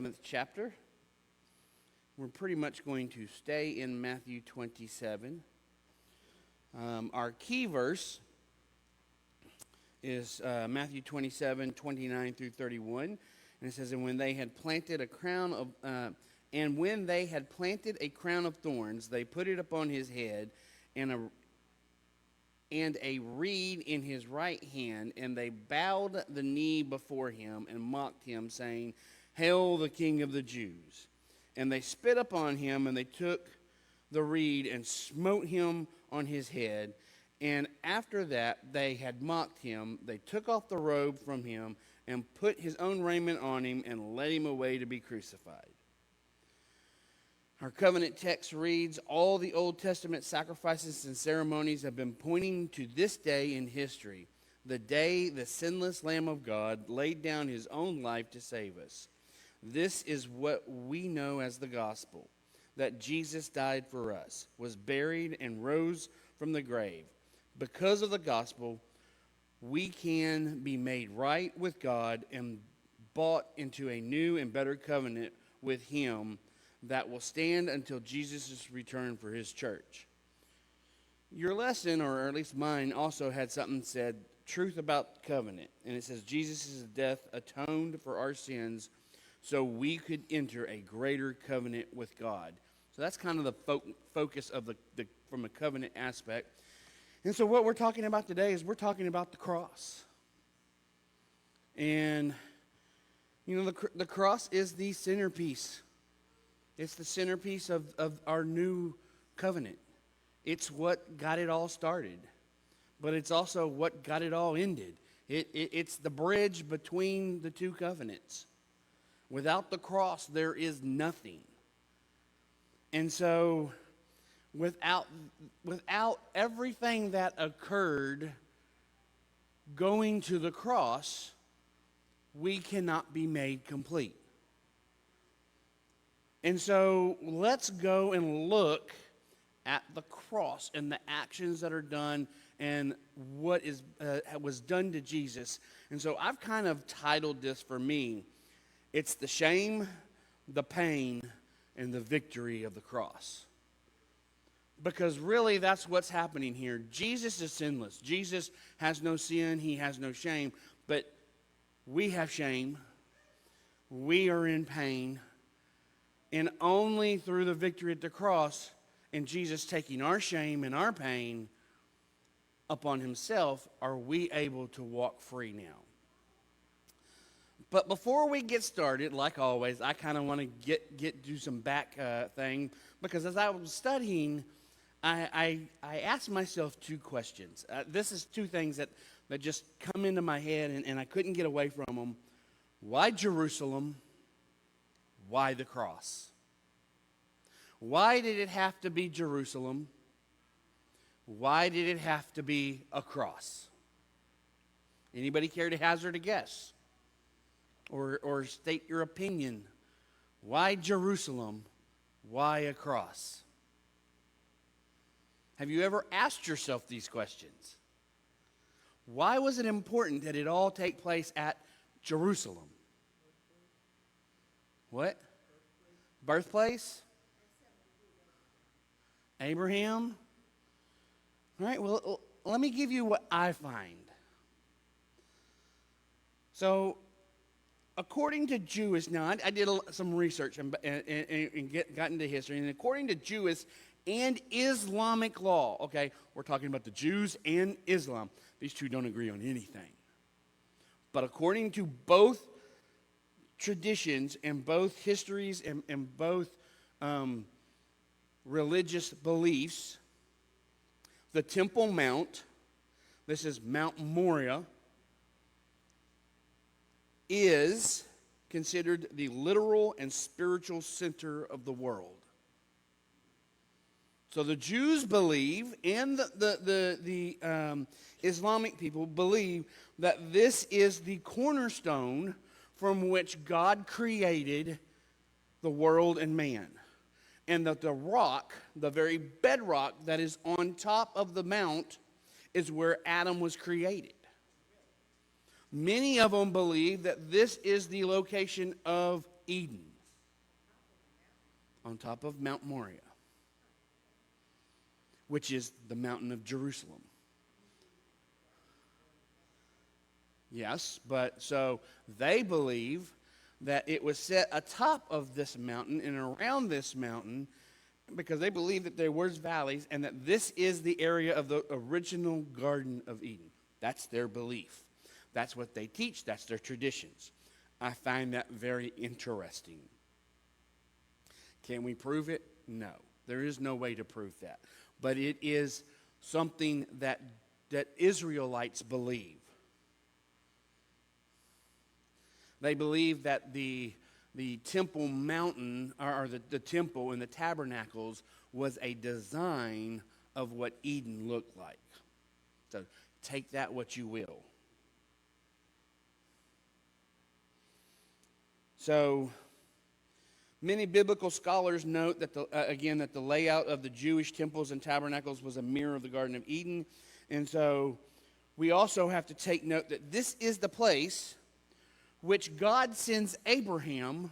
27th chapter. We're pretty much going to stay in Matthew 27. Our key verse is Matthew 27, 29 through 31. And it says, when they had planted a crown of thorns, they put it upon his head, and a reed in his right hand, and they bowed the knee before him and mocked him, saying, Hail the King of the Jews. And they spit upon him, and they took the reed and smote him on his head. And after that they had mocked him, they took off the robe from him and put his own raiment on him and led him away to be crucified. Our covenant text reads, all the Old Testament sacrifices and ceremonies have been pointing to this day in history, the day the sinless Lamb of God laid down his own life to save us. This is what we know as the gospel, that Jesus died for us, was buried, and rose from the grave. Because of the gospel, we can be made right with God and brought into a new and better covenant with him that will stand until Jesus' return for his church. Your lesson, or at least mine, also had something said, truth about covenant. And it says, Jesus' death atoned for our sins so we could enter a greater covenant with God. So that's kind of the focus of the from a covenant aspect. And so what we're talking about today is we're talking about the cross. And, you know, the cross is the centerpiece. It's the centerpiece of our new covenant. It's what got it all started. But it's also what got it all ended. It's the bridge between the two covenants. Without the cross, there is nothing. And so, without everything that occurred going to the cross, we cannot be made complete. And so let's go and look at the cross and the actions that are done and what was done to Jesus. And so I've kind of titled this for me, it's the shame, the pain, and the victory of the cross. Because really that's what's happening here. Jesus is sinless. Jesus has no sin. He has no shame. But we have shame. We are in pain. And only through the victory at the cross and Jesus taking our shame and our pain upon himself are we able to walk free now. But before we get started, like always, I kind of want to do some back thing, because as I was studying, I asked myself two questions. This is two things that just come into my head, and I couldn't get away from them. Why Jerusalem? Why the cross? Why did it have to be Jerusalem? Why did it have to be a cross? Anybody care to hazard a guess? Or state your opinion? Why Jerusalem? Why a cross? Have you ever asked yourself these questions? Why was it important that it all take place at Jerusalem? What? Birthplace? Abraham? All right, well, let me give you what I find. So, according to Jewish, now I did some research and got into history, and according to Jewish and Islamic law, okay, we're talking about the Jews and Islam. These two don't agree on anything. But according to both traditions and both histories and both religious beliefs, the Temple Mount, this is Mount Moriah, is considered the literal and spiritual center of the world. So the Jews believe, and the Islamic people believe, that this is the cornerstone from which God created the world and man. And that the rock, the very bedrock that is on top of the mount, is where Adam was created. Many of them believe that this is the location of Eden. on top of Mount Moriah, which is the mountain of Jerusalem. Yes, but so they believe that it was set atop of this mountain and around this mountain because they believe that there was valleys and that this is the area of the original Garden of Eden. That's their belief. That's what they teach. That's their traditions. I find that very interesting. Can we prove it? No. There is no way to prove that. But it is something that Israelites believe. They believe that the Temple Mountain, or the temple and the tabernacles, was a design of what Eden looked like. So take that what you will. So many biblical scholars note that that the layout of the Jewish temples and tabernacles was a mirror of the Garden of Eden. And so we also have to take note that this is the place which God sends Abraham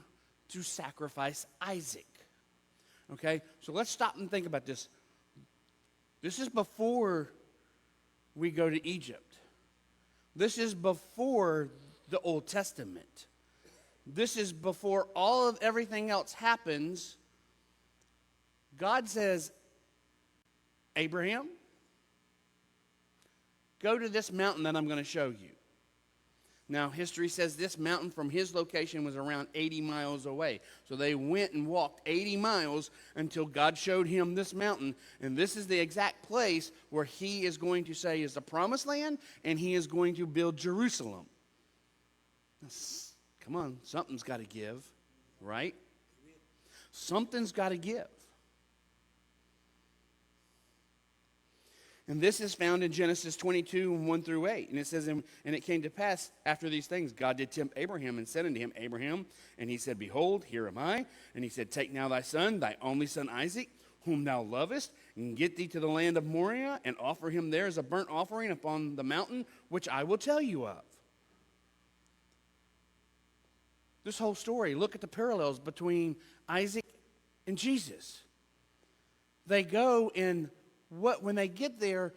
to sacrifice Isaac. Okay, so let's stop and think about this. This is before we go to Egypt. This is before the Old Testament. This is before all of everything else happens. God says, Abraham, go to this mountain that I'm going to show you. Now, history says this mountain from his location was around 80 miles away. So they went and walked 80 miles until God showed him this mountain. And this is the exact place where he is going to say is the promised land, and he is going to build Jerusalem. Come on, something's got to give, right? Something's got to give. And this is found in Genesis 22, 1 through 8. And it says, and it came to pass after these things, God did tempt Abraham and said unto him, Abraham, and he said, Behold, here am I. And he said, Take now thy son, thy only son Isaac, whom thou lovest, and get thee to the land of Moriah, and offer him there as a burnt offering upon the mountain, which I will tell you of. This whole story, look at the parallels between Isaac and Jesus. They go and when they get there,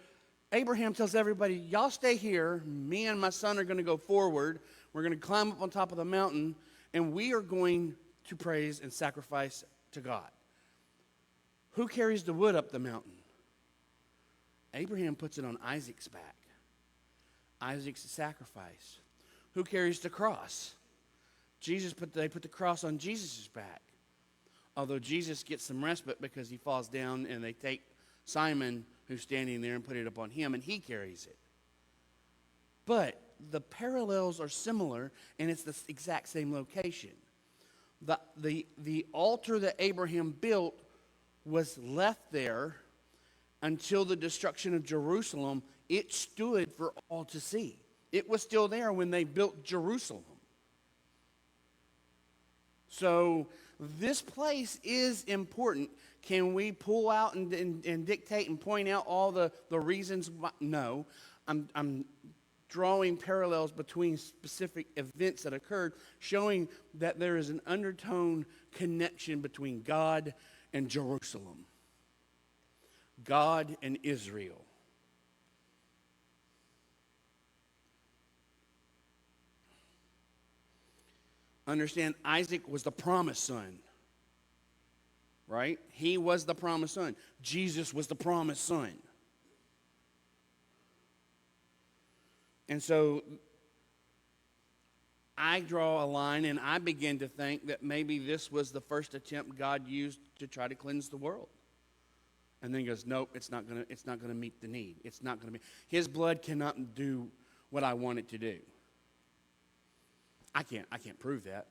Abraham tells everybody, y'all stay here. Me and my son are going to go forward. We're going to climb up on top of the mountain, and we are going to praise and sacrifice to God. Who carries the wood up the mountain? Abraham puts it on Isaac's back. Isaac's sacrifice. Who carries the cross? They put the cross on Jesus' back. Although Jesus gets some respite because he falls down and they take Simon, who's standing there, and put it upon him, and he carries it. But the parallels are similar, and it's the exact same location. The altar that Abraham built was left there until the destruction of Jerusalem. It stood for all to see. It was still there when they built Jerusalem. So this place is important. Can we pull out and dictate and point out all the reasons why? No. I'm drawing parallels between specific events that occurred, showing that there is an undertone connection between God and Jerusalem, God and Israel. Understand, Isaac was the promised son, right? He was the promised son. Jesus was the promised son. And so I draw a line and I begin to think that maybe this was the first attempt God used to try to cleanse the world. And then he goes, nope, it's not gonna meet the need. It's not gonna be. His blood cannot do what I want it to do. I can't prove that.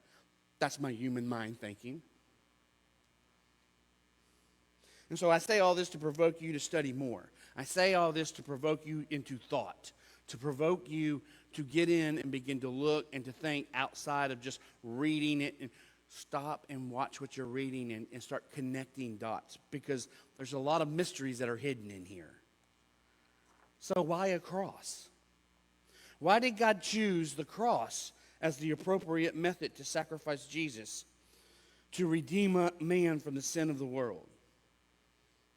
That's my human mind thinking. And so I say all this to provoke you to study more. I say all this to provoke you into thought, to provoke you to get in and begin to look and to think outside of just reading it, and stop and watch what you're reading and start connecting dots, because there's a lot of mysteries that are hidden in here. So why a cross? Why did God choose the cross as the appropriate method to sacrifice Jesus? to redeem man from the sin of the world.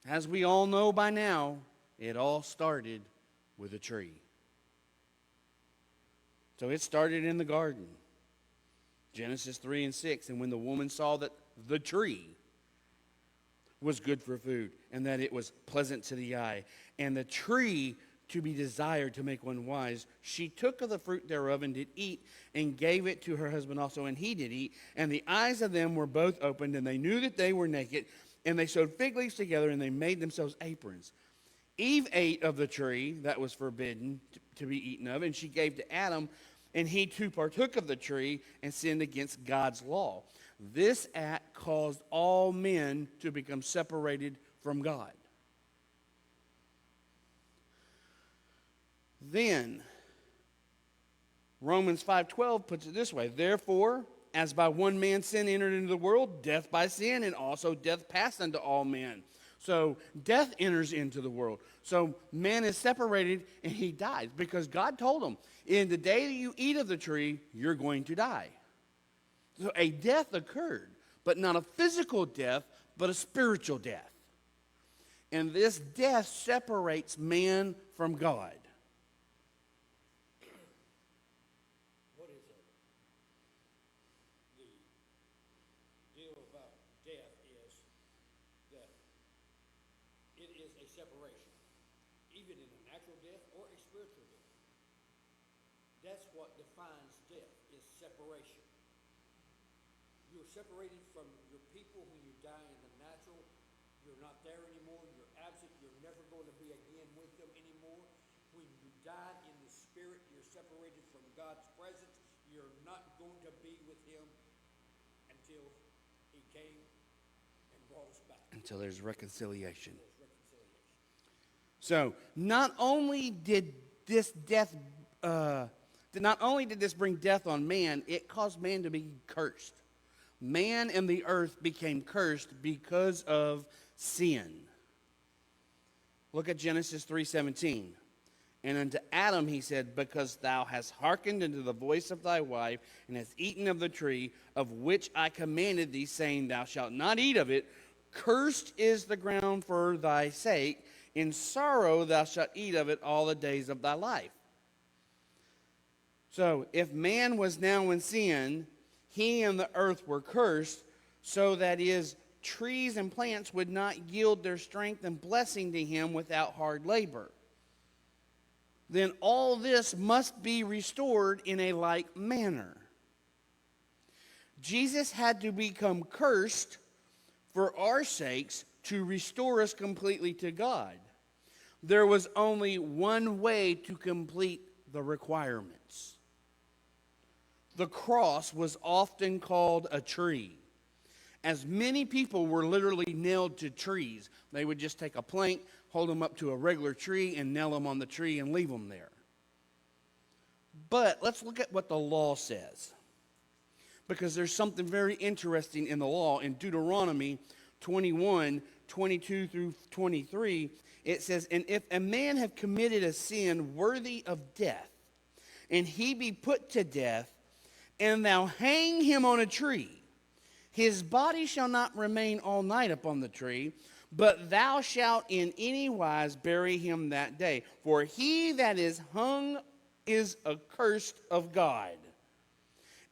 As we all know by now, it all started with a tree. So it started in the garden. Genesis 3 and 6. And when the woman saw that the tree was good for food, and that it was pleasant to the eye, and the tree to be desired to make one wise, she took of the fruit thereof and did eat, and gave it to her husband also, and he did eat. And the eyes of them were both opened, and they knew that they were naked, and they sewed fig leaves together, and they made themselves aprons. Eve ate of the tree that was forbidden to be eaten of, and she gave to Adam, and he too partook of the tree and sinned against God's law. This act caused all men to become separated from God. Then, Romans 5:12 puts it this way: therefore, as by one man sin entered into the world, death by sin, and also death passed unto all men. So death enters into the world. So man is separated and he dies because God told him, in the day that you eat of the tree, you're going to die. So a death occurred, but not a physical death, but a spiritual death. And this death separates man from God. What is it? The deal about death is that it is a separation, even in a natural death or a spiritual death. That's what defines death, is separation. You're separated from your people when you die in the natural. You're not there anymore. You're absent. You're never going to be again with them anymore. When you died in the spirit, you're separated from God's presence. You're not going to be with him until he came and brought us back. Until there's reconciliation. So, not only did this bring death on man, it caused man to be cursed. Man and the earth became cursed because of sin. Look at Genesis 3:17. And unto Adam he said, because thou hast hearkened unto the voice of thy wife, and hast eaten of the tree of which I commanded thee, saying, thou shalt not eat of it, cursed is the ground for thy sake, in sorrow thou shalt eat of it all the days of thy life. So, if man was now in sin, he and the earth were cursed, so that his trees and plants would not yield their strength and blessing to him without hard labor. Then all this must be restored in a like manner. Jesus had to become cursed for our sakes to restore us completely to God. There was only one way to complete the requirements. The cross was often called a tree, as many people were literally nailed to trees. They would just take a plank, hold them up to a regular tree, and nail them on the tree and leave them there. But let's look at what the law says, because there's something very interesting in the law. In Deuteronomy 21:22 through 23, it says, and if a man have committed a sin worthy of death, and he be put to death, and thou hang him on a tree, his body shall not remain all night upon the tree, but thou shalt in any wise bury him that day. For he that is hung is accursed of God.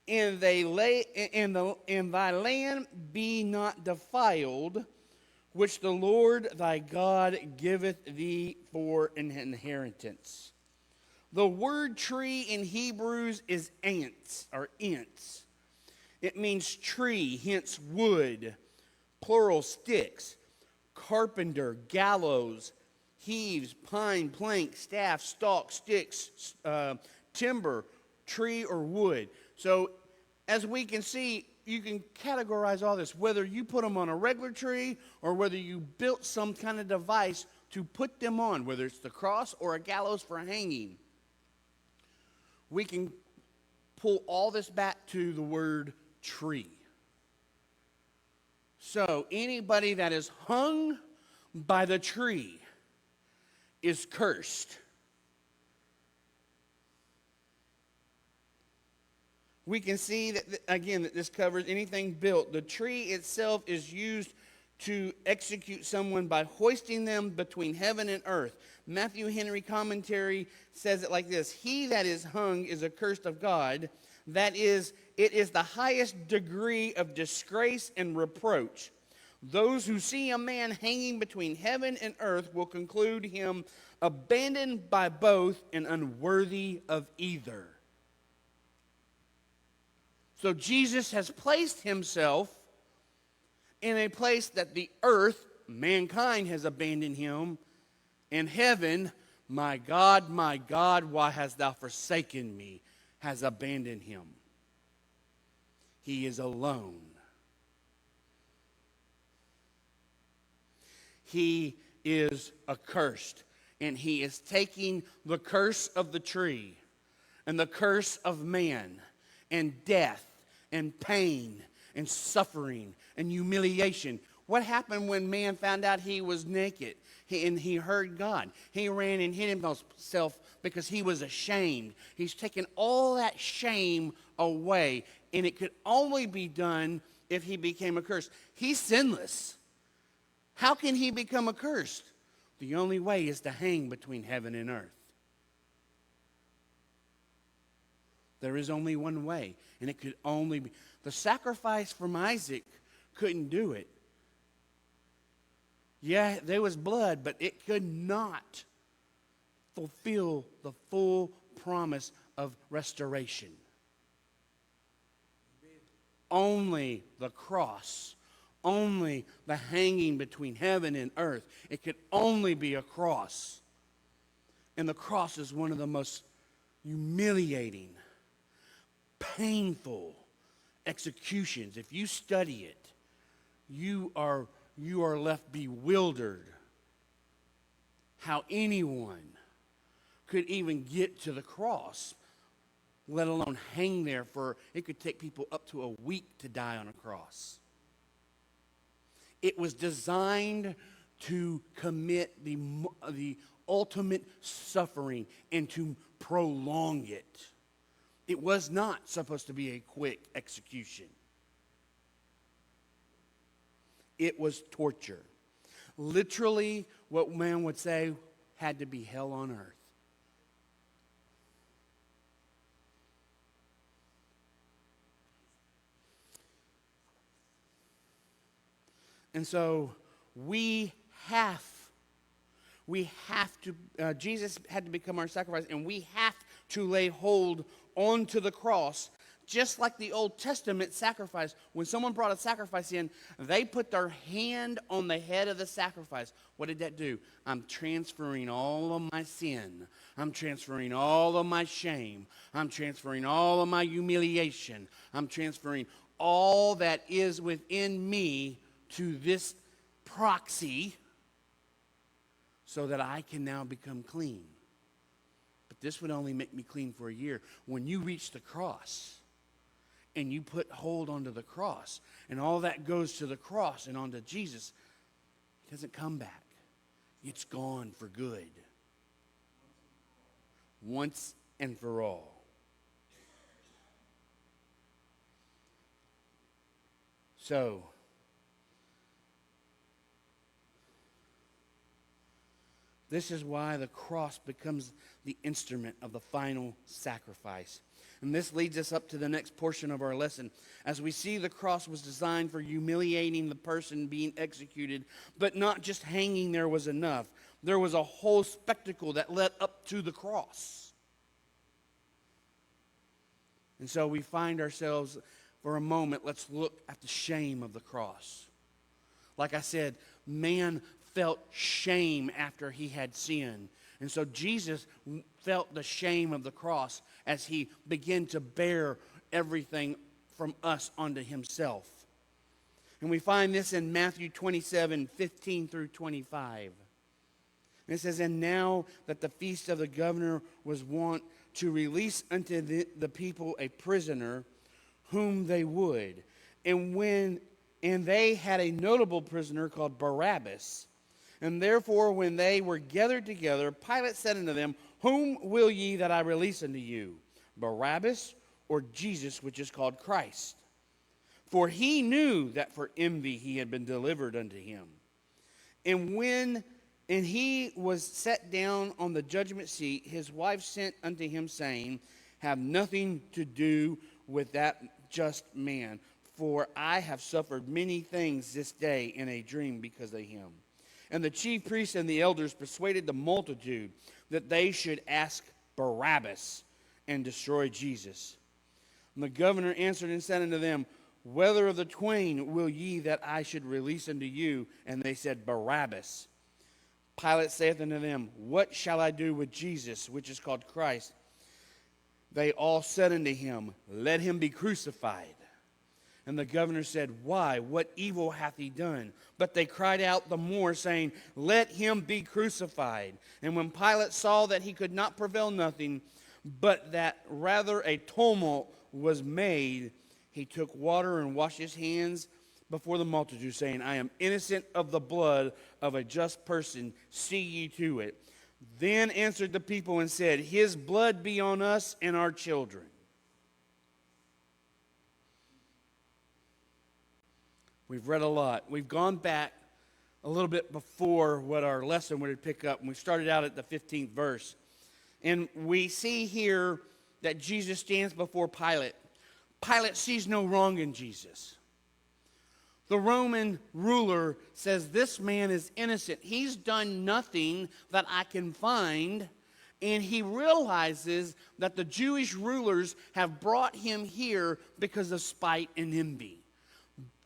And thy land be not defiled, which the Lord thy God giveth thee for an inheritance. The word tree in Hebrews is ants, or ants. It means tree, hence wood, plural sticks, carpenter, gallows, heaves, pine, plank, staff, stalk, sticks, timber, tree, or wood. So as we can see, you can categorize all this, whether you put them on a regular tree or whether you built some kind of device to put them on, whether it's the cross or a gallows for hanging. We can pull all this back to the word tree. So anybody that is hung by the tree is cursed. we can see that, again, that this covers anything built. The tree itself is used to execute someone by hoisting them between heaven and earth. Matthew Henry commentary says it like this: he that is hung is accursed of God. That is, it is the highest degree of disgrace and reproach. Those who see a man hanging between heaven and earth will conclude him abandoned by both and unworthy of either. So Jesus has placed himself in a place that the earth, mankind, has abandoned him, and heaven, my God, why hast thou forsaken me, has abandoned him. He is alone. He is accursed, and he is taking the curse of the tree and the curse of man and death and pain and suffering and humiliation. What happened when man found out he was naked and he heard God? He ran and hid himself because he was ashamed. He's taken all that shame away, and it could only be done if he became accursed. He's sinless. How can he become accursed? The only way is to hang between heaven and earth. There is only one way, and it could only be. The sacrifice from Isaac couldn't do it. Yeah, there was blood, but it could not fulfill the full promise of restoration. Only the cross, only the hanging between heaven and earth. It could only be a cross. And the cross is one of the most humiliating, painful executions. If you study it, you are left bewildered how anyone could even get to the cross, let alone hang there for, it could take people up to a week to die on a cross. It was designed to commit the ultimate suffering and to prolong it. It was not supposed to be a quick execution. It was torture. Literally, what man would say had to be hell on earth. And so we have to, Jesus had to become our sacrifice, and we have to lay hold onto the cross, just like the Old Testament sacrifice. When someone brought a sacrifice in, they put their hand on the head of the sacrifice. What did that do? I'm transferring all of my sin. I'm transferring all of my shame. I'm transferring all of my humiliation. I'm transferring all that is within me to this proxy so that I can now become clean. But this would only make me clean for a year. When you reach the cross and you put hold onto the cross and all that goes to the cross and onto Jesus, it doesn't come back. It's gone for good. Once and for all. So, this is why the cross becomes the instrument of the final sacrifice. And this leads us up to the next portion of our lesson. As we see, the cross was designed for humiliating the person being executed, but not just hanging there was enough. There was a whole spectacle that led up to the cross. And so we find ourselves, for a moment, let's look at the shame of the cross. Like I said, man felt shame after he had sinned. And so Jesus felt the shame of the cross as he began to bear everything from us onto himself. And we find this in Matthew 27:15 through 25. And it says, "And now that the feast of the governor was wont to release unto the people a prisoner whom they would. And they had a notable prisoner called Barabbas. And therefore, when they were gathered together, Pilate said unto them, Whom will ye that I release unto you, Barabbas or Jesus, which is called Christ. For he knew that for envy he had been delivered unto him. And he was set down on the judgment seat, his wife sent unto him, saying, have nothing to do with that just man, for I have suffered many things this day in a dream because of him. And the chief priests and the elders persuaded the multitude that they should ask Barabbas and destroy Jesus. And the governor answered and said unto them, whether of the twain will ye that I should release unto you? And they said, Barabbas. Pilate saith unto them, what shall I do with Jesus, which is called Christ? They all said unto him, let him be crucified. And the governor said, why? What evil hath he done? But they cried out the more, saying, let him be crucified. And when Pilate saw that he could not prevail nothing, but that rather a tumult was made, he took water and washed his hands before the multitude, saying, I am innocent of the blood of a just person. See ye to it. Then answered the people and said, his blood be on us and our children. We've read a lot. We've gone back a little bit before what our lesson would pick up, and we started out at the 15th verse. And we see here that Jesus stands before Pilate. Pilate sees no wrong in Jesus. The Roman ruler says, this man is innocent. He's done nothing that I can find. And he realizes that the Jewish rulers have brought him here because of spite and envy.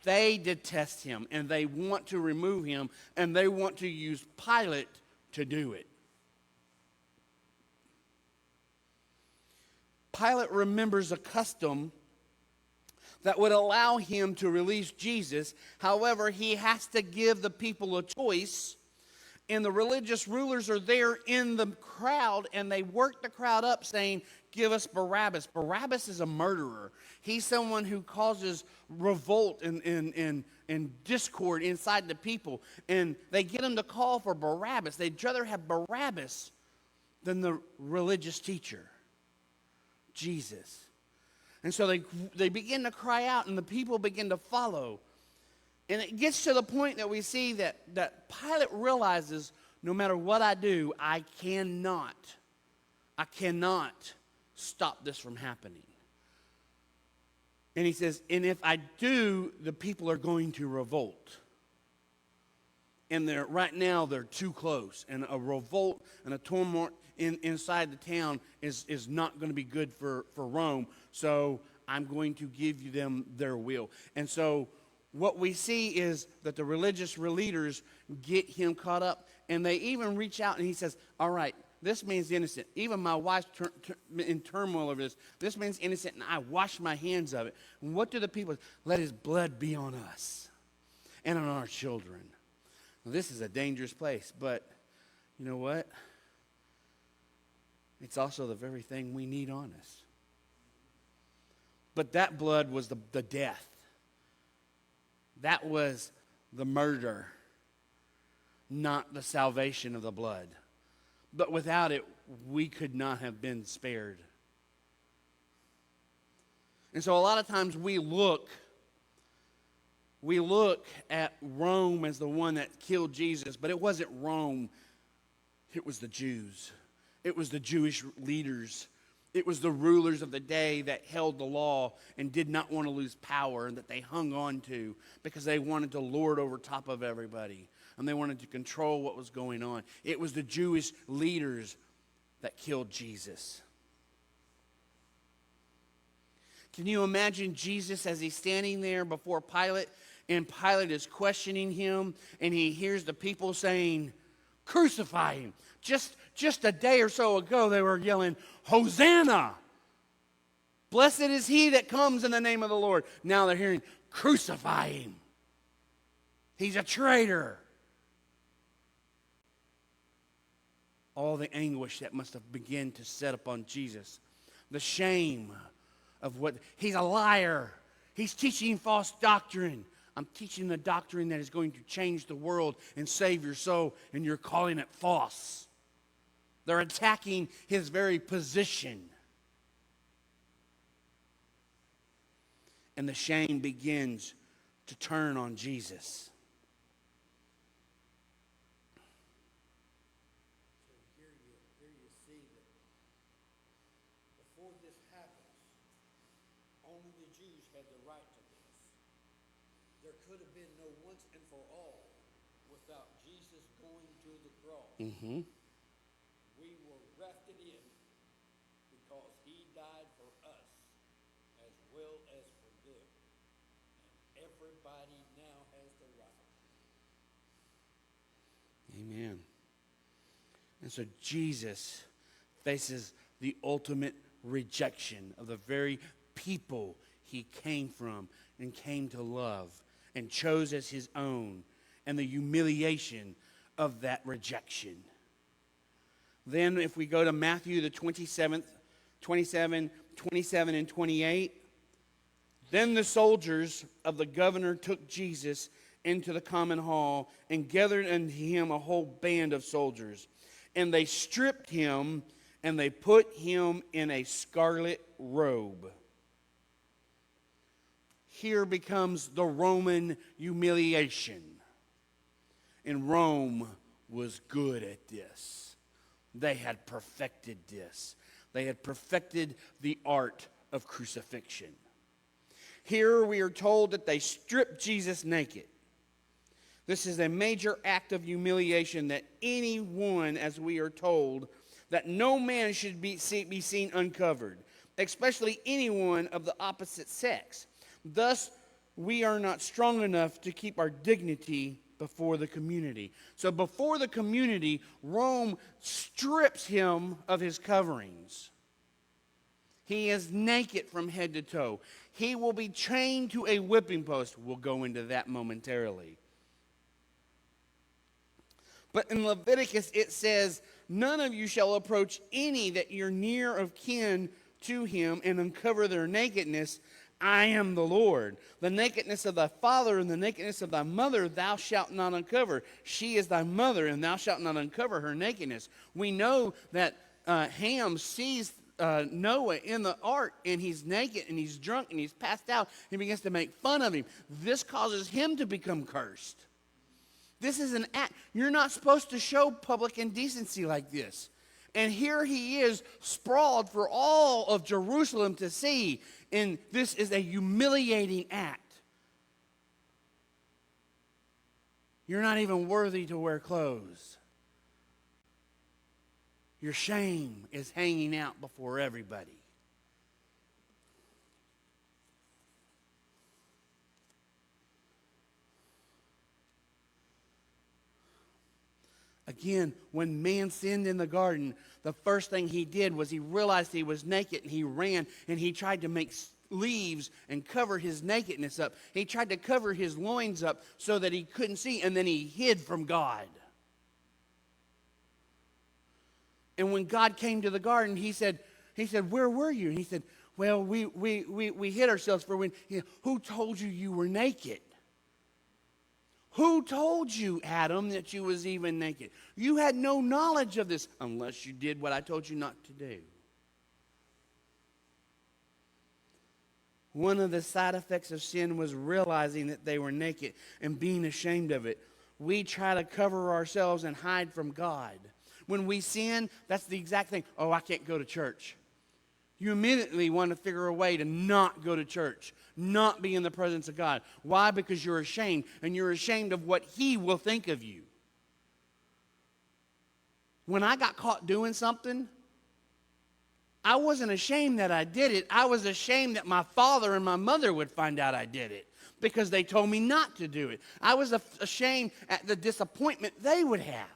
They detest him, and they want to remove him, and they want to use Pilate to do it. Pilate remembers a custom that would allow him to release Jesus. However, he has to give the people a choice. And the religious rulers are there in the crowd, and they work the crowd up saying, give us Barabbas. Barabbas is a murderer. He's someone who causes revolt and discord inside the people. And they get him to call for Barabbas. They'd rather have Barabbas than the religious teacher, Jesus. And so they begin to cry out, and the people begin to follow. And it gets to the point that we see that Pilate realizes, no matter what I do, I cannot stop this from happening. And he says, and if I do, the people are going to revolt. And right now they're too close. And a revolt and a tumult inside the town is not going to be good for Rome. So I'm going to give them their will. And so what we see is that the religious leaders get him caught up. And they even reach out, and he says, all right, this man's innocent. Even my wife's in turmoil over this. This man's innocent, and I wash my hands of it. And what do the people? Let his blood be on us and on our children. Now, this is a dangerous place, but you know what? It's also the very thing we need on us. But that blood was the death. That was the murder, not the salvation of the blood. But without it, we could not have been spared. And so a lot of times we look at Rome as the one that killed Jesus, but it wasn't Rome. It was the Jews. It was the Jewish leaders. It was the rulers of the day that held the law and did not want to lose power, and that they hung on to because they wanted to lord over top of everybody. And they wanted to control what was going on. It was the Jewish leaders that killed Jesus. Can you imagine Jesus as he's standing there before Pilate, and Pilate is questioning him, and he hears the people saying, crucify him. Just a day or so ago, they were yelling, Hosanna! Blessed is he that comes in the name of the Lord. Now they're hearing, crucify him. He's a traitor. All the anguish that must have begun to set upon Jesus. The shame of what, he's a liar. He's teaching false doctrine. I'm teaching the doctrine that is going to change the world and save your soul, and you're calling it false. They're attacking his very position. And the shame begins to turn on Jesus. So here you see that before this happens, only the Jews had the right to this. There could have been no once and for all without Jesus going to the cross. Mm-hmm. We were grafted in because he died for us as well as for them. And everybody now has the right. Amen. And so Jesus faces the ultimate rejection of the very people he came from and came to love and chose as his own, and the humiliation of that rejection. Then if we go to Matthew the 27, and 28, then the soldiers of the governor took Jesus into the common hall and gathered unto him a whole band of soldiers. And they stripped him and they put him in a scarlet robe. Here becomes the Roman humiliation. And Rome was good at this. They had perfected this. They had perfected the art of crucifixion. Here we are told that they stripped Jesus naked. This is a major act of humiliation that anyone, as we are told, that no man should be seen uncovered, especially anyone of the opposite sex. Thus, we are not strong enough to keep our dignity before the community. So before the community, Rome strips him of his coverings. He is naked from head to toe. He will be chained to a whipping post. We'll go into that momentarily. But in Leviticus it says, none of you shall approach any that you're near of kin to him and uncover their nakedness. I am the Lord. The nakedness of thy father and the nakedness of thy mother thou shalt not uncover. She is thy mother, and thou shalt not uncover her nakedness. We know that Ham sees Noah in the ark, and he's naked, and he's drunk, and he's passed out. He begins to make fun of him. This causes him to become cursed. This is an act. You're not supposed to show public indecency like this. And here he is, sprawled for all of Jerusalem to see. And this is a humiliating act. You're not even worthy to wear clothes. Your shame is hanging out before everybody. Again, when man sinned in the garden, the first thing he did was he realized he was naked, and he ran and he tried to make leaves and cover his nakedness up. He tried to cover his loins up so that he couldn't see, and then he hid from God. And when God came to the garden, he said, where were you? And he said, well, we hid ourselves for when. Who told you you were naked? Who told you, Adam, that you was even naked? You had no knowledge of this unless you did what I told you not to do. One of the side effects of sin was realizing that they were naked and being ashamed of it. We try to cover ourselves and hide from God. When we sin, that's the exact thing. Oh, I can't go to church. You immediately want to figure a way to not go to church, not be in the presence of God. Why? Because you're ashamed, and you're ashamed of what He will think of you. When I got caught doing something, I wasn't ashamed that I did it. I was ashamed that my father and my mother would find out I did it because they told me not to do it. I was ashamed at the disappointment they would have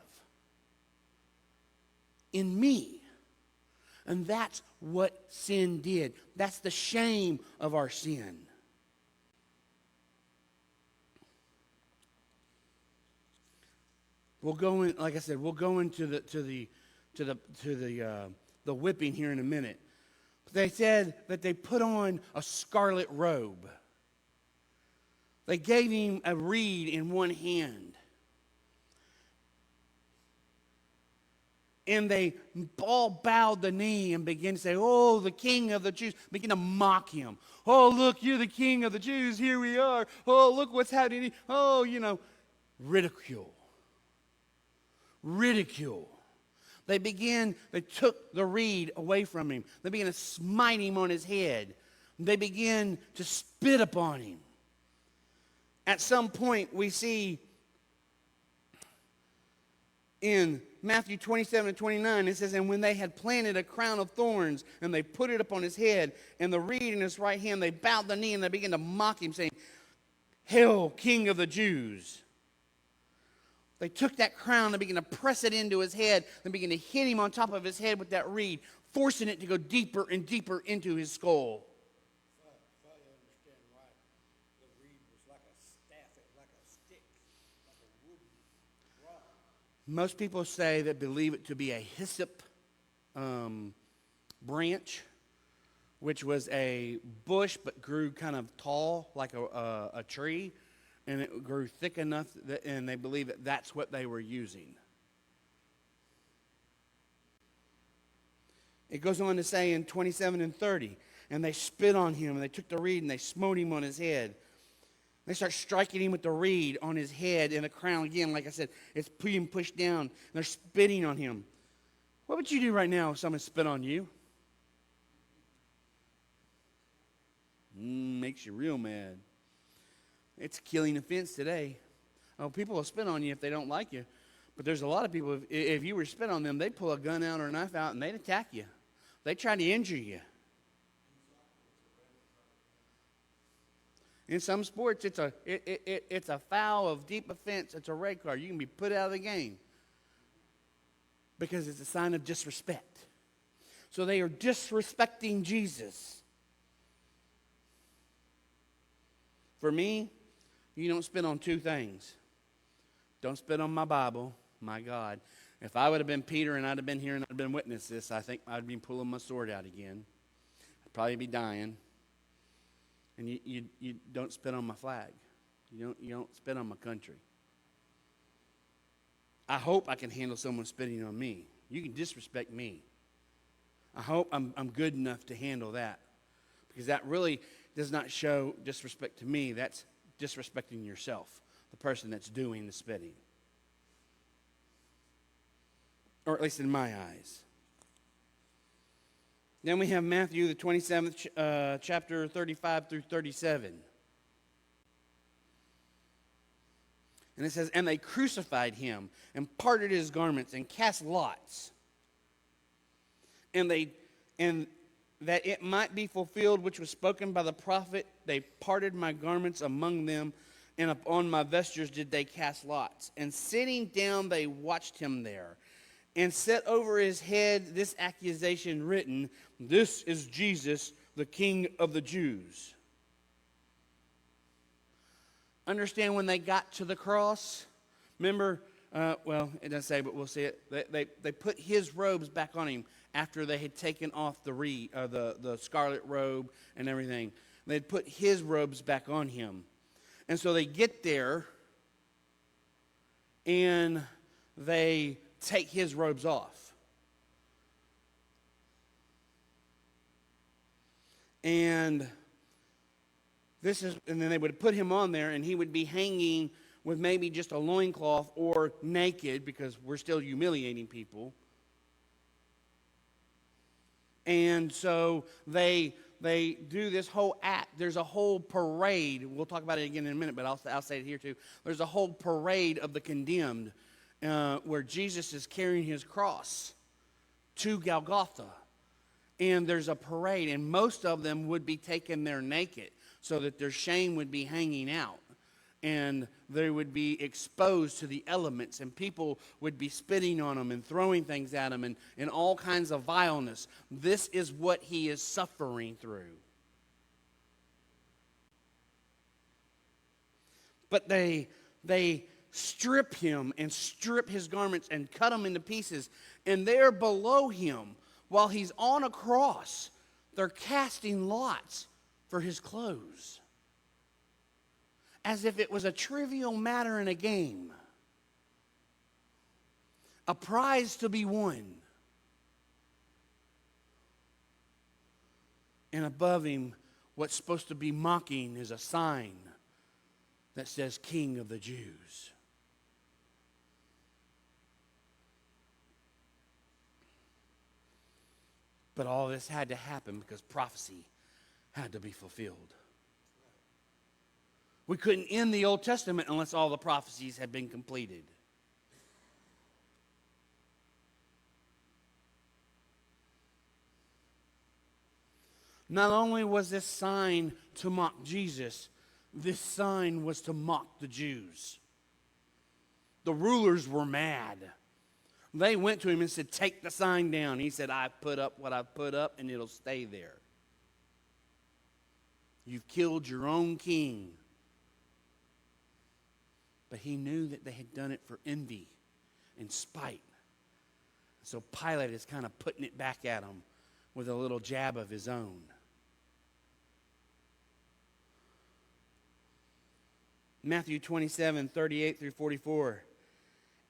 in me. And that's what sin did. That's the shame of our sin. We'll go in, like I said, we'll go into the whipping here in a minute. They said that they put on a scarlet robe. They gave him a reed in one hand. And they all bowed the knee and began to say, "Oh, the King of the Jews." Begin to mock him. "Oh, look, you're the King of the Jews. Here we are. Oh, look what's happening." Oh, ridicule. Ridicule. They took the reed away from him. They began to smite him on his head. They began to spit upon him. At some point, we see in Matthew 27 and 29, it says, "And when they had planted a crown of thorns, and they put it upon his head, and the reed in his right hand, they bowed the knee, and they began to mock him, saying, 'Hail, King of the Jews.'" They took that crown and began to press it into his head and began to hit him on top of his head with that reed, forcing it to go deeper and deeper into his skull. If I understand right, the reed was like a staff, like a stick, like a wooden rod. Most people say that believe it to be a hyssop branch, which was a bush but grew kind of tall like a tree. And it grew thick enough, and they believe that that's what they were using. It goes on to say in 27 and 30, "And they spit on him, and they took the reed, and they smote him on his head." They start striking him with the reed on his head, and the crown, again, like I said, it's being pushed down, and they're spitting on him. What would you do right now if someone spit on you? Makes you real mad. It's a killing offense today. Oh, people will spit on you if they don't like you. But there's a lot of people, if you were to spit on them, they'd pull a gun out or a knife out and they'd attack you. They'd try to injure you. In some sports, it's a foul of deep offense. It's a red card. You can be put out of the game because it's a sign of disrespect. So they are disrespecting Jesus. For me, you don't spit on two things. Don't spit on my Bible, my God. If I would have been Peter and I'd have been here and I'd have been witness this, I think I'd be pulling my sword out again. I'd probably be dying. And you don't spit on my flag. You don't spit on my country. I hope I can handle someone spitting on me. You can disrespect me. I hope I'm good enough to handle that. Because that really does not show disrespect to me. That's disrespecting yourself, the person that's doing the spitting. Or at least in my eyes. Then we have Matthew, the 27th chapter, 35 through 37. And it says, "And they crucified him and parted his garments and cast lots. And that it might be fulfilled which was spoken by the prophet, they parted my garments among them, and upon my vestures did they cast lots. And sitting down they watched him there, and set over his head this accusation written, 'This is Jesus, the King of the Jews.'" Understand when they got to the cross? Remember, it doesn't say, but we'll see it. They put his robes back on him after they had taken off the scarlet robe and everything. They'd put his robes back on him. And so they get there, and they take his robes off. And then they would put him on there, and he would be hanging with maybe just a loincloth or naked, because we're still humiliating people. And so they do this whole act. There's a whole parade. We'll talk about it again in a minute, but I'll say it here too. There's a whole parade of the condemned where Jesus is carrying his cross to Golgotha. And there's a parade, and most of them would be taken there naked so that their shame would be hanging out. And they would be exposed to the elements, and people would be spitting on them and throwing things at them and all kinds of vileness. This is what he is suffering through. But they strip him and strip his garments and cut them into pieces. And there below him, while he's on a cross, they're casting lots for his clothes, as if it was a trivial matter in a game, a prize to be won. And above him, what's supposed to be mocking is a sign that says King of the Jews. But all this had to happen because prophecy had to be fulfilled. We couldn't end the Old Testament unless all the prophecies had been completed. Not only was this sign to mock Jesus, this sign was to mock the Jews. The rulers were mad. They went to him and said, "Take the sign down." He said, "I've put up what I've put up, and it'll stay there. You've killed your own king." But he knew that they had done it for envy and spite. So Pilate is kind of putting it back at him with a little jab of his own. Matthew 27:38-44.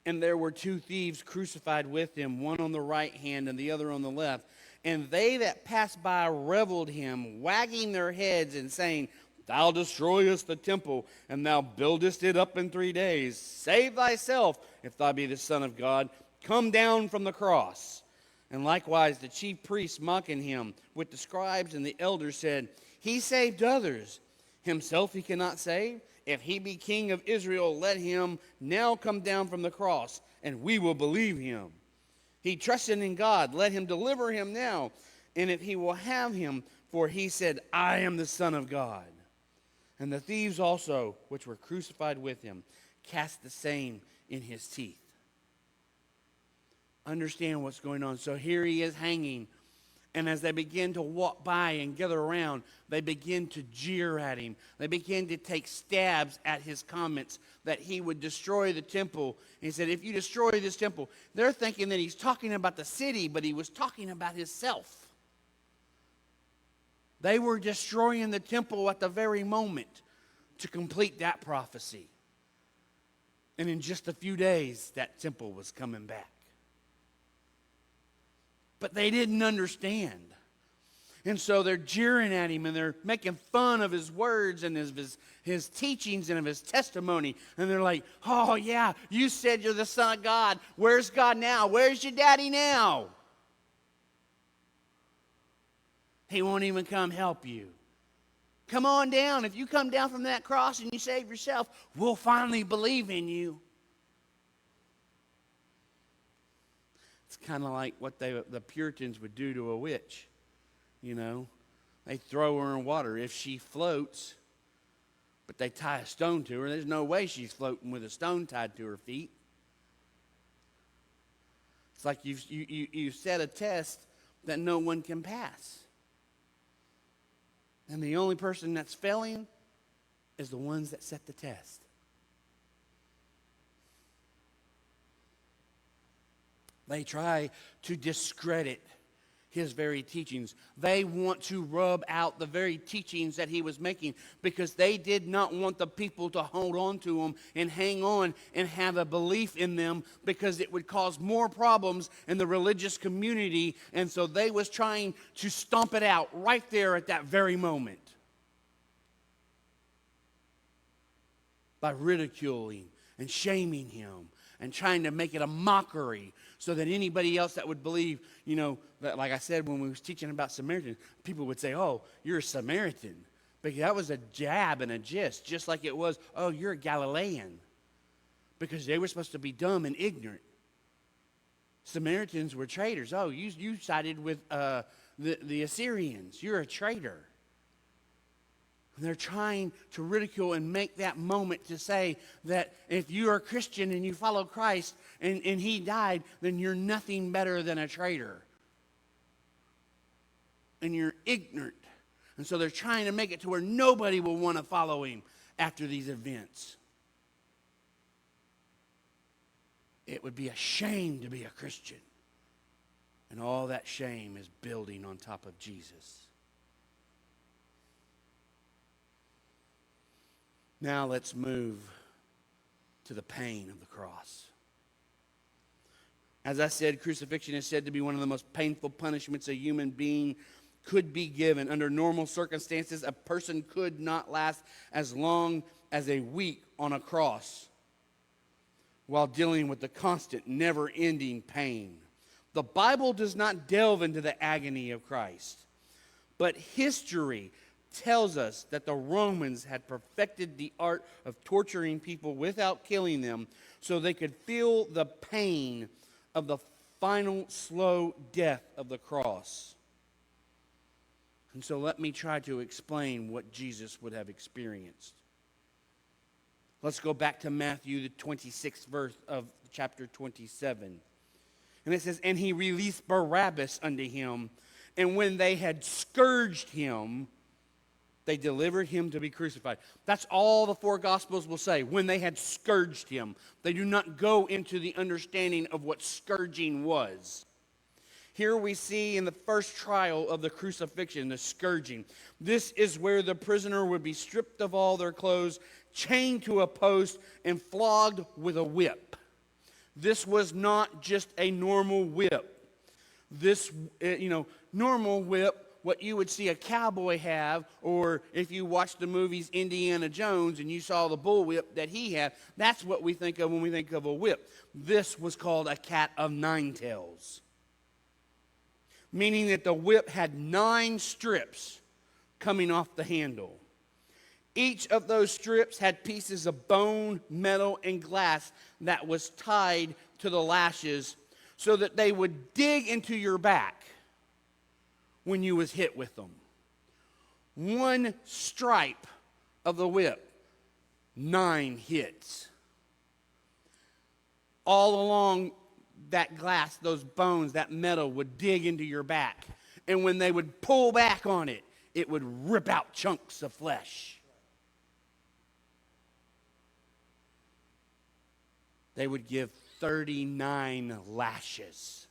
And there were two thieves crucified with him, one on the right hand and the other on the left. And they that passed by reviled him, wagging their heads and saying, "Thou destroyest the temple, and thou buildest it up in 3 days. Save thyself, if thou be the Son of God. Come down from the cross." And likewise the chief priests mocking him with the scribes and the elders said, "He saved others. Himself he cannot save. If he be king of Israel, let him now come down from the cross, and we will believe him. He trusted in God. Let him deliver him now, and if he will have him, for he said, I am the Son of God." And the thieves also, which were crucified with him, cast the same in his teeth. Understand what's going on. So here he is hanging. And as they begin to walk by and gather around, they begin to jeer at him. They begin to take stabs at his comments that he would destroy the temple. And he said, if you destroy this temple, they're thinking that he's talking about the city, but he was talking about himself. They were destroying the temple at the very moment to complete that prophecy. And in just a few days, that temple was coming back. But they didn't understand. And so they're jeering at him and they're making fun of his words and his teachings and of his testimony. And they're like, "Oh yeah, you said you're the Son of God. Where's God now? Where's your daddy now? He won't even come help you. Come on down. If you come down from that cross and you save yourself, we'll finally believe in you." It's kind of like what the Puritans would do to a witch. You know, they throw her in water. If she floats, but they tie a stone to her, there's no way she's floating with a stone tied to her feet. It's like you set a test that no one can pass. And the only person that's failing is the ones that set the test. They try to discredit his very teachings. They want to rub out the very teachings that he was making because they did not want the people to hold on to them and hang on and have a belief in them because it would cause more problems in the religious community. And so they was trying to stomp it out right there at that very moment by ridiculing and shaming him and trying to make it a mockery so that anybody else that would believe, you know, that, like I said when we was teaching about Samaritans, people would say, "Oh, you're a Samaritan." Because that was a jab and a gist, just like it was, "Oh, you're a Galilean." Because they were supposed to be dumb and ignorant. Samaritans were traitors. "Oh, you sided with the Assyrians. You're a traitor." And they're trying to ridicule and make that moment to say that if you are a Christian and you follow Christ and he died, then you're nothing better than a traitor. And you're ignorant. And so they're trying to make it to where nobody will want to follow him after these events. It would be a shame to be a Christian. And all that shame is building on top of Jesus. Now let's move to the pain of the cross. As I said, crucifixion is said to be one of the most painful punishments a human being could be given. Under normal circumstances, a person could not last as long as a week on a cross while dealing with the constant, never-ending pain. The Bible does not delve into the agony of Christ, but history tells us that the Romans had perfected the art of torturing people without killing them so they could feel the pain of the final slow death of the cross. And so let me try to explain what Jesus would have experienced. Let's go back to Matthew, the 26th verse of chapter 27. And it says, "And he released Barabbas unto him, and when they had scourged him, they delivered him to be crucified." That's all the four Gospels will say, when they had scourged him. They do not go into the understanding of what scourging was. Here we see in the first trial of the crucifixion, the scourging. This is where the prisoner would be stripped of all their clothes, chained to a post, and flogged with a whip. This was not just a normal whip. This, normal whip, what you would see a cowboy have, or if you watched the movies Indiana Jones and you saw the bull whip that he had, that's what we think of when we think of a whip. This was called a cat of nine tails, meaning that the whip had 9 strips coming off the handle. Each of those strips had pieces of bone, metal, and glass that was tied to the lashes so that they would dig into your back when you was hit with them. 1 stripe of the whip, 9 hits. All along that glass, those bones, that metal would dig into your back. And when they would pull back on it, it would rip out chunks of flesh. They would give 39 lashes.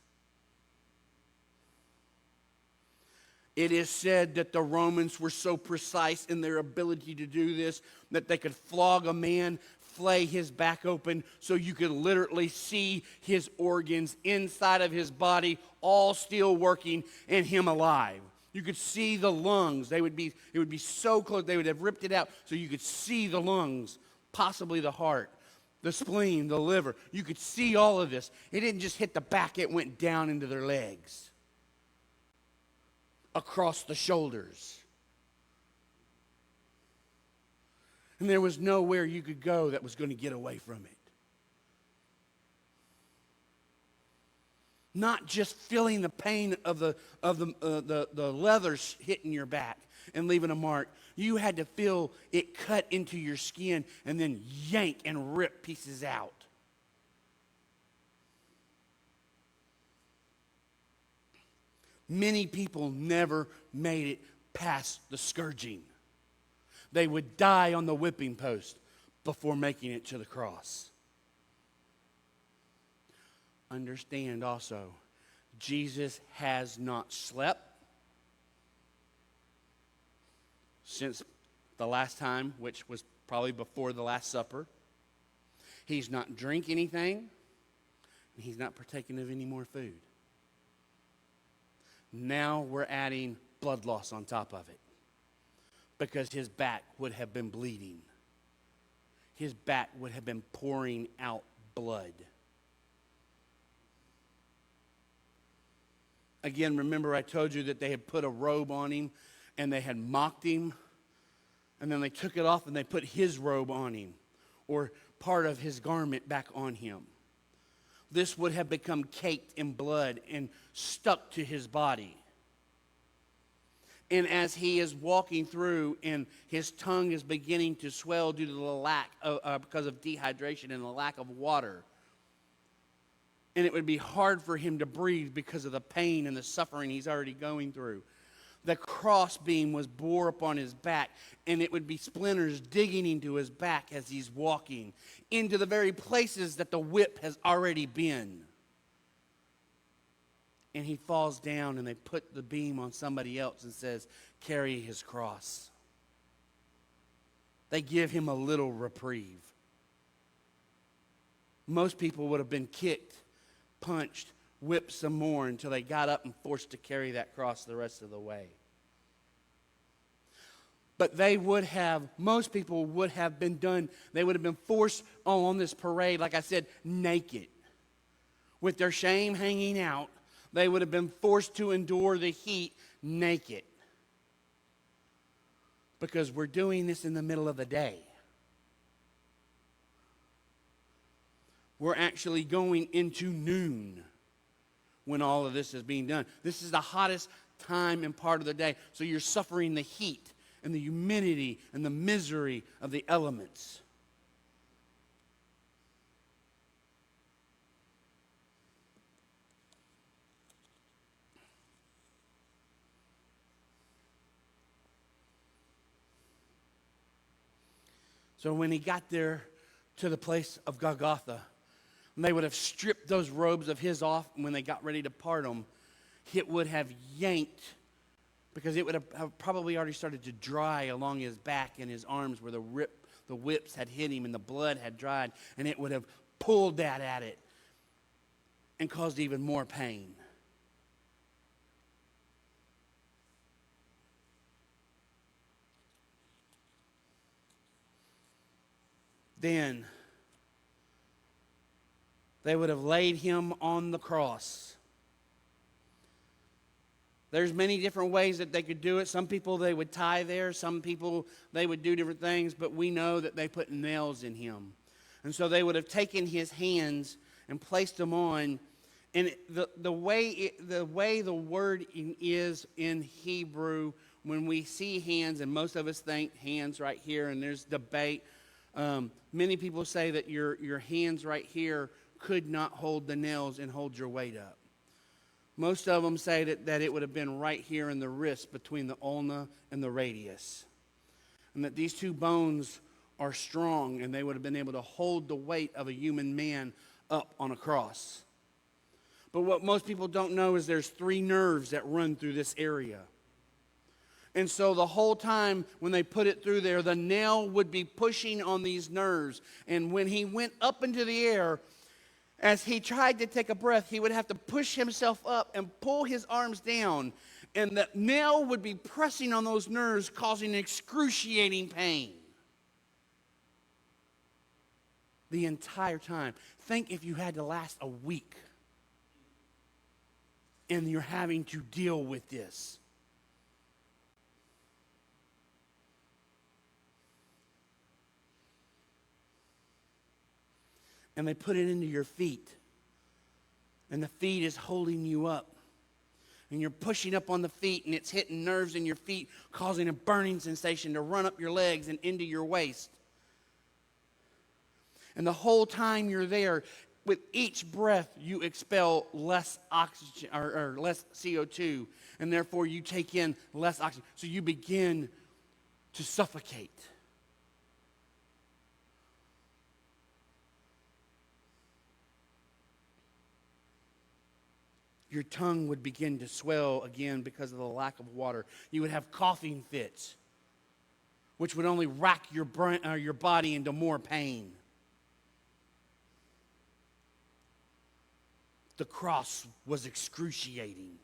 It is said that the Romans were so precise in their ability to do this that they could flog a man, flay his back open so you could literally see his organs inside of his body all still working and him alive. You could see the lungs. It would be so close. They would have ripped it out so you could see the lungs, possibly the heart, the spleen, the liver. You could see all of this. It didn't just hit the back, it went down into their legs, across the shoulders. And there was nowhere you could go that was going to get away from it. Not just feeling the pain of the leathers hitting your back and leaving a mark. You had to feel it cut into your skin and then yank and rip pieces out. Many people never made it past the scourging. They would die on the whipping post before making it to the cross. Understand also, Jesus has not slept since the last time, which was probably before the Last Supper. He's not drank anything, and he's not partaken of any more food. Now we're adding blood loss on top of it because his back would have been bleeding. His back would have been pouring out blood. Again, remember I told you that they had put a robe on him and they had mocked him, and then they took it off and they put his robe on him, or part of his garment back on him. This would have become caked in blood and stuck to his body. And as he is walking through and his tongue is beginning to swell due to the lack of, because of dehydration and the lack of water, and it would be hard for him to breathe because of the pain and the suffering he's already going through. The crossbeam was bore upon his back, and it would be splinters digging into his back as he's walking, into the very places that the whip has already been. And he falls down, and they put the beam on somebody else and says, carry his cross. They give him a little reprieve. Most people would have been kicked, punched, whipped some more until they got up and forced to carry that cross the rest of the way. But most people would have been done, they would have been forced on this parade, like I said, naked. With their shame hanging out, they would have been forced to endure the heat naked. Because we're doing this in the middle of the day. We're actually going into noon when all of this is being done. This is the hottest time and part of the day. So you're suffering the heat and the humidity and the misery of the elements. So when he got there to the place of Golgotha, and they would have stripped those robes of his off, and when they got ready to part them, it would have yanked, because it would have probably already started to dry along his back and his arms where the whips had hit him and the blood had dried, and it would have pulled that at it and caused even more pain. Then they would have laid him on the cross. There's many different ways that they could do it. Some people they would tie there. Some people they would do different things. But we know that they put nails in him. And so they would have taken his hands and placed them on. And the way the word is in Hebrew, when we see hands, and most of us think hands right here, and there's debate. Many people say that your hands right here could not hold the nails and hold your weight up. Most of them say that it would have been right here in the wrist between the ulna and the radius. And that these two bones are strong and they would have been able to hold the weight of a human man up on a cross. But what most people don't know is there's 3 nerves that run through this area. And so the whole time when they put it through there, the nail would be pushing on these nerves. And when he went up into the air, as he tried to take a breath, he would have to push himself up and pull his arms down. And the nail would be pressing on those nerves, causing excruciating pain. The entire time. Think if you had to last a week and you're having to deal with this. And they put it into your feet. And the feet is holding you up. And you're pushing up on the feet, and it's hitting nerves in your feet, causing a burning sensation to run up your legs and into your waist. And the whole time you're there, with each breath, you expel less oxygen or less CO2, and therefore you take in less oxygen. So you begin to suffocate. Your tongue would begin to swell again because of the lack of water. You would have coughing fits, which would only rack your body into more pain. The cross was excruciating.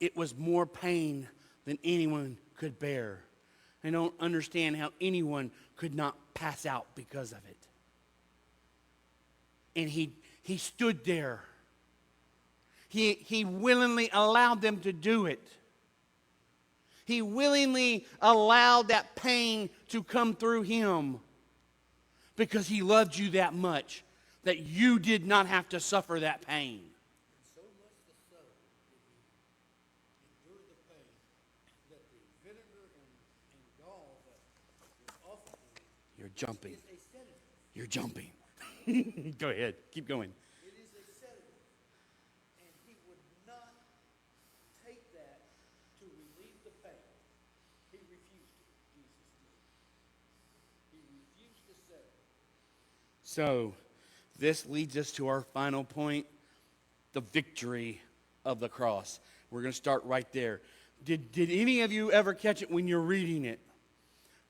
It was more pain than anyone could bear. I don't understand how anyone could not pass out because of it. And he stood there. He willingly allowed them to do it. He willingly allowed that pain to come through him because he loved you that much that you did not have to suffer that pain. And so much the so did he endure the pain that the vinegar and gall that was offered him. You're jumping. Is a sedative. You're jumping. Go ahead. Keep going. It is a sedative. And he would not take that to relieve the pain. He refused it. Jesus did. He refused the sedative. So, this leads us to our final point, the victory of the cross. We're going to start right there. Did any of you ever catch it when you're reading it?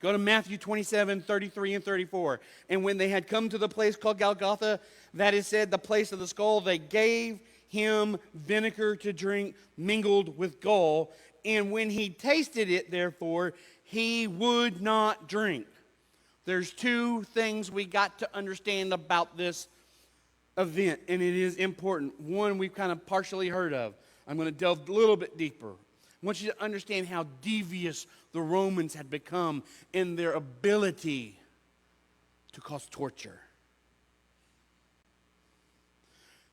Go to Matthew 27, 33 and 34. And when they had come to the place called Golgotha, that is said, the place of the skull, they gave him vinegar to drink mingled with gall. And when he tasted it, therefore, he would not drink. There's two things we got to understand about this event, and it is important. One we've kind of partially heard of. I'm going to delve a little bit deeper. I want you to understand how devious the Romans had become in their ability to cause torture.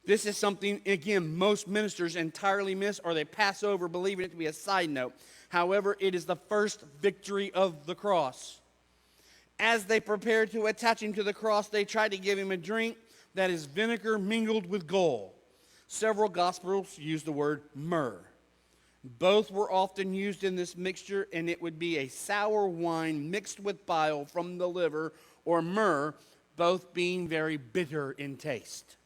This is something, again, most ministers entirely miss or they pass over, believing it to be a side note. However, it is the first victory of the cross. As they prepared to attach him to the cross, they tried to give him a drink that is vinegar mingled with gall. Several Gospels use the word myrrh. Both were often used in this mixture, and it would be a sour wine mixed with bile from the liver or myrrh, both being very bitter in taste.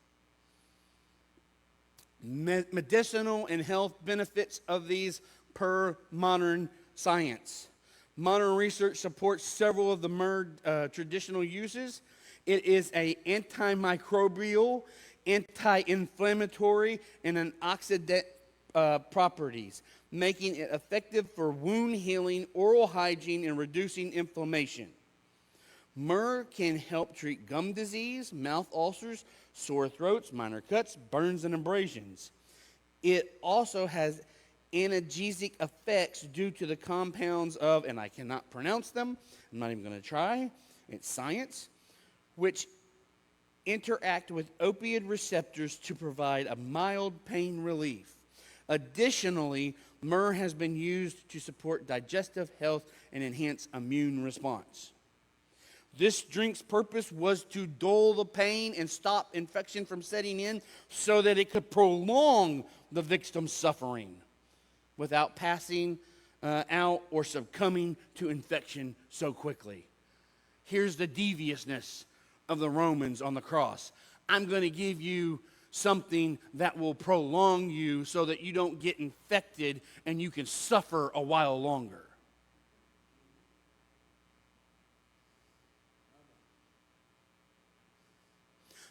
Medicinal and health benefits of these per modern science. Modern research supports several of the myrrh traditional uses. It is an antimicrobial, anti-inflammatory, and antioxidant properties, making it effective for wound healing, oral hygiene, and reducing inflammation. Myrrh can help treat gum disease, mouth ulcers, sore throats, minor cuts, burns, and abrasions. It also has analgesic effects due to the compounds of, and I cannot pronounce them, I'm not even going to try, it's science, which interact with opioid receptors to provide a mild pain relief. Additionally, myrrh has been used to support digestive health and enhance immune response. This drink's purpose was to dull the pain and stop infection from setting in so that it could prolong the victim's suffering without passing out or succumbing to infection so quickly. Here's the deviousness of the Romans on the cross. I'm going to give you something that will prolong you so that you don't get infected and you can suffer a while longer.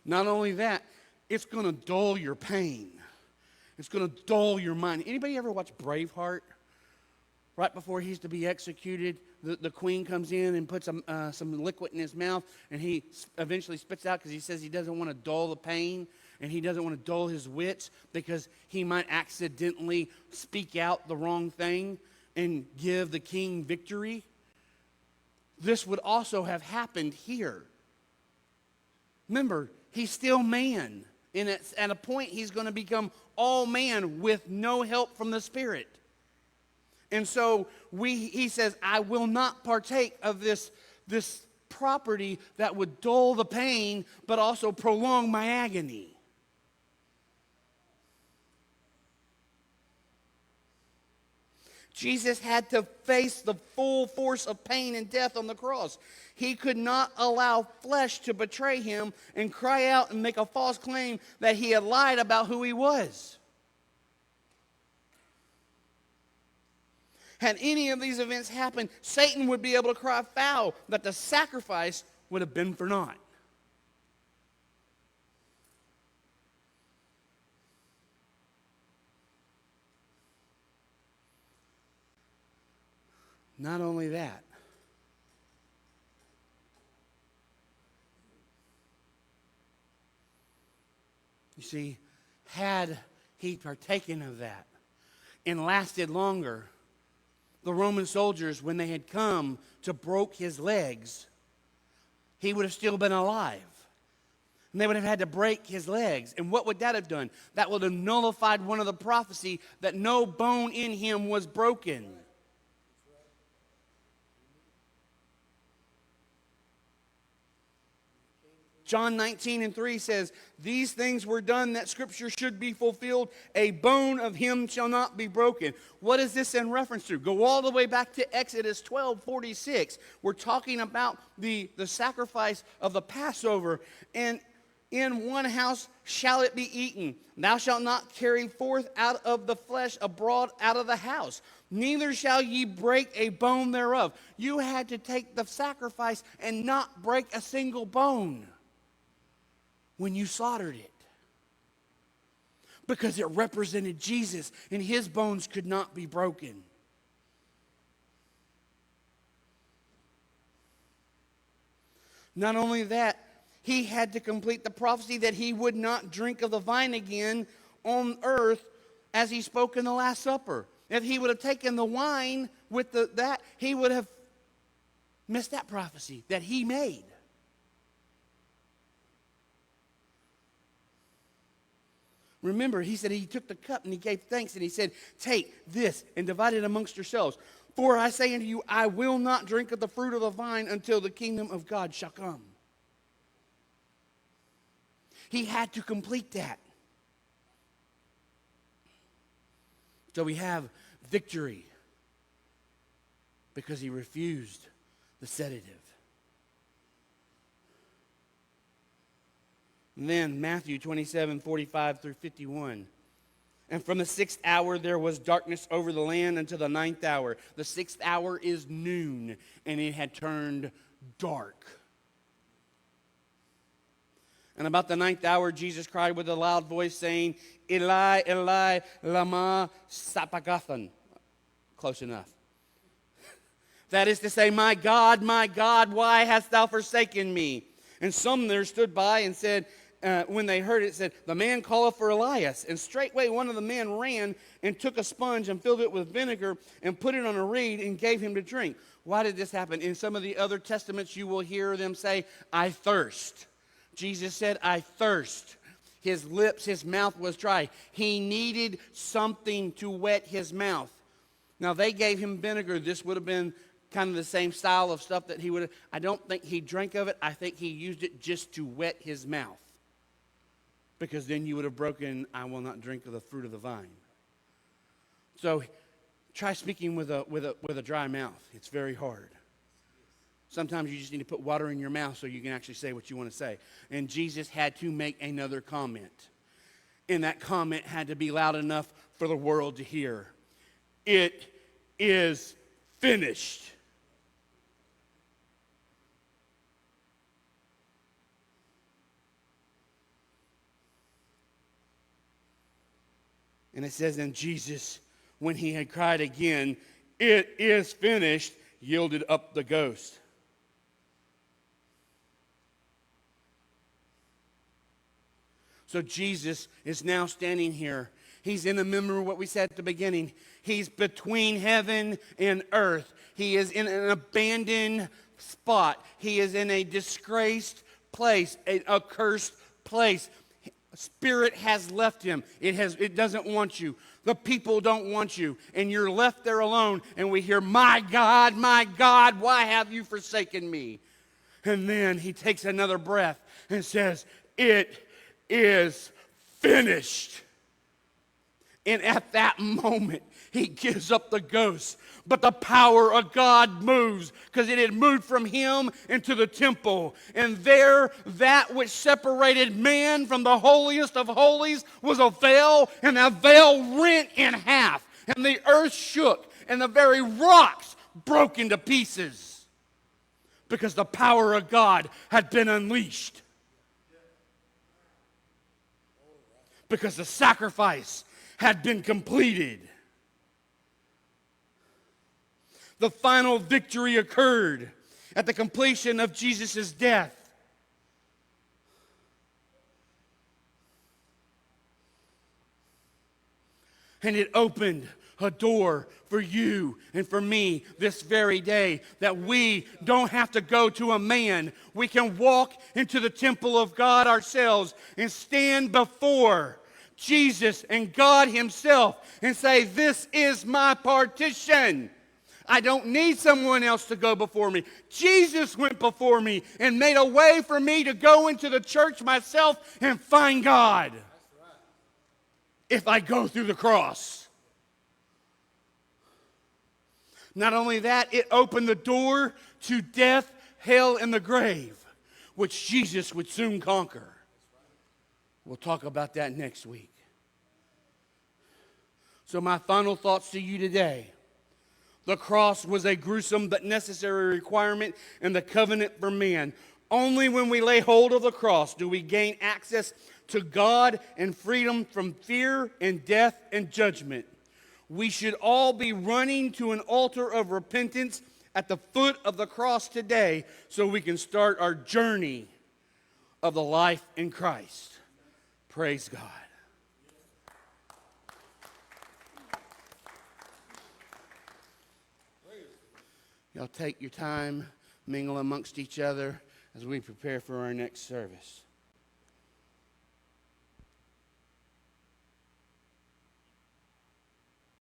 Not only that, it's going to dull your pain. It's going to dull your mind. Anybody ever watch Braveheart? Right before he's to be executed, the queen comes in and puts some liquid in his mouth, and he eventually spits out because he says he doesn't want to dull the pain, and he doesn't want to dull his wits because he might accidentally speak out the wrong thing and give the king victory. This would also have happened here. Remember, he's still man. And at a point, he's going to become all man with no help from the Spirit. And so he says, I will not partake of this property that would dull the pain, but also prolong my agony. Jesus had to face the full force of pain and death on the cross. He could not allow flesh to betray him and cry out and make a false claim that he had lied about who he was. Had any of these events happened, Satan would be able to cry foul that the sacrifice would have been for naught. Not only that, you see, had he partaken of that and lasted longer, the Roman soldiers, when they had come to broke his legs, he would have still been alive. And they would have had to break his legs. And what would that have done? That would have nullified one of the prophecy that no bone in him was broken. John 19:3 says, these things were done that Scripture should be fulfilled. A bone of him shall not be broken. What is this in reference to? Go all the way back to Exodus 12:46. We're talking about the sacrifice of the Passover. And in one house shall it be eaten. Thou shalt not carry forth out of the flesh abroad out of the house, neither shall ye break a bone thereof. You had to take the sacrifice and not break a single bone when you slaughtered it, because it represented Jesus, and his bones could not be broken. Not only that, he had to complete the prophecy that he would not drink of the vine again on earth, as he spoke in the Last Supper. If he would have taken the wine with that, he would have missed that prophecy that he made. Remember, he said he took the cup and he gave thanks and he said, take this and divide it amongst yourselves. For I say unto you, I will not drink of the fruit of the vine until the kingdom of God shall come. He had to complete that. So we have victory because he refused the sedative. And then Matthew 27:45 through 51. And from the 6th hour there was darkness over the land until the 9th hour. The 6th hour is noon, and it had turned dark. And about the 9th hour, Jesus cried with a loud voice, saying, Eli, Eli, lama sabachthani. Close enough. That is to say, my God, why hast thou forsaken me? And some there stood by and said, when they heard it, said, the man calleth for Elias. And straightway one of the men ran and took a sponge and filled it with vinegar and put it on a reed and gave him to drink. Why did this happen? In some of the other testaments, you will hear them say, I thirst. Jesus said, I thirst. His lips, his mouth was dry. He needed something to wet his mouth. Now, they gave him vinegar. This would have been kind of the same style of stuff that he would have. I don't think he drank of it. I think he used it just to wet his mouth. Because then you would have broken, I will not drink of the fruit of the vine. So try speaking with a dry mouth. It's very hard. Sometimes you just need to put water in your mouth so you can actually say what you want to say. And Jesus had to make another comment. And that comment had to be loud enough for the world to hear. It is finished. And it says, and Jesus, when he had cried again, it is finished, yielded up the ghost. So Jesus is now standing here. He's in the middle of what we said at the beginning. He's between heaven and earth. He is in an abandoned spot. He is in a disgraced place, a cursed place. Spirit has left him. It doesn't want you. The people don't want you. And you're left there alone. And we hear, my God, why have you forsaken me? And then he takes another breath and says, it is finished. And at that moment, he gives up the ghost. But the power of God moves, because it had moved from him into the temple. And there, that which separated man from the holiest of holies was a veil, and that veil rent in half. And the earth shook, and the very rocks broke into pieces, because the power of God had been unleashed. Because the sacrifice had been completed. The final victory occurred at the completion of Jesus' death. And it opened a door for you and for me this very day, that we don't have to go to a man. We can walk into the temple of God ourselves and stand before Jesus and God himself and say, this is my partition. I don't need someone else to go before me. Jesus went before me and made a way for me to go into the church myself and find God. That's right. If I go through the cross. Not only that, it opened the door to death, hell, and the grave, which Jesus would soon conquer. We'll talk about that next week. So my final thoughts to you today. The cross was a gruesome but necessary requirement in the covenant for man. Only when we lay hold of the cross do we gain access to God and freedom from fear and death and judgment. We should all be running to an altar of repentance at the foot of the cross today so we can start our journey of the life in Christ. Praise God. Y'all take your time, mingle amongst each other as we prepare for our next service.